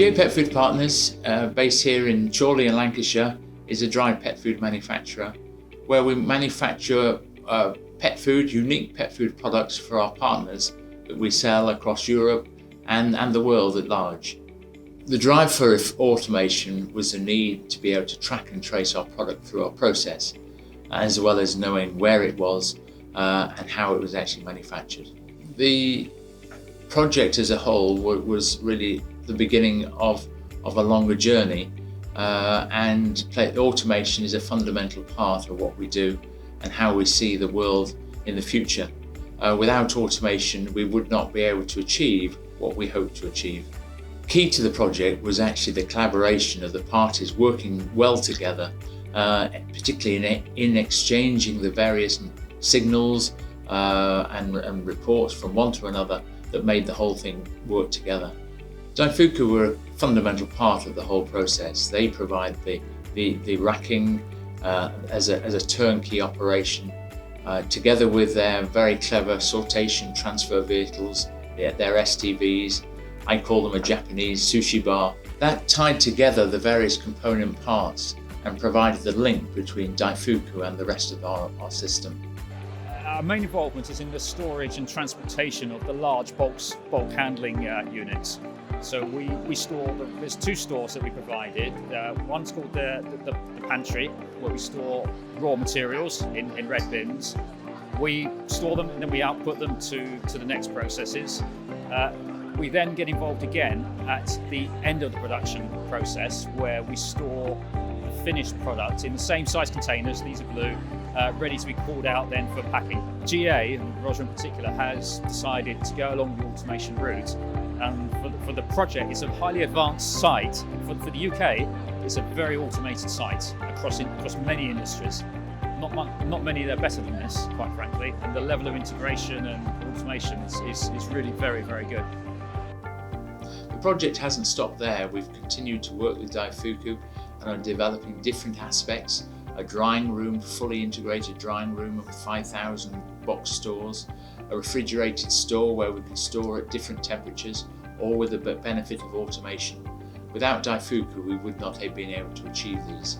GA Pet Food Partners, based here in Chorley in Lancashire, is a dry pet food manufacturer where we manufacture pet food, unique pet food products for our partners that we sell across Europe and the world at large. The drive for automation was the need to be able to track and trace our product through our process, as well as knowing where it was and how it was actually manufactured. The project as a whole was really the beginning of a longer journey, and automation is a fundamental part of what we do and how we see the world in the future. Without automation, we would not be able to achieve what we hope to achieve. Key to the project was actually the collaboration of the parties working well together, particularly in exchanging the various signals and reports from one to another that made the whole thing work together. Daifuku were a fundamental part of the whole process. They provide the racking as a turnkey operation, together with their very clever sortation transfer vehicles, their STVs. I call them a Japanese sushi bar. That tied together the various component parts and provided the link between Daifuku and the rest of our system. Our main involvement is in the storage and transportation of the large bulk handling units. So we store, there's two stores that we provided. One's called the pantry, where we store raw materials in red bins. We store them and then we output them to the next processes. We then get involved again at the end of the production process, where we store the finished product in the same size containers, these are blue, ready to be called out then for packing. GA, and Roger in particular, has decided to go along the automation route. And for the project, it's a highly advanced site. For the UK, it's a very automated site across many industries. Not many that are better than this, quite frankly. And the level of integration and automation is really very, very good. The project hasn't stopped there. We've continued to work with Daifuku and are developing different aspects. A drying room, fully integrated drying room of 5,000 box stores, a refrigerated store where we can store at different temperatures, all with the benefit of automation. Without Daifuku, we would not have been able to achieve these.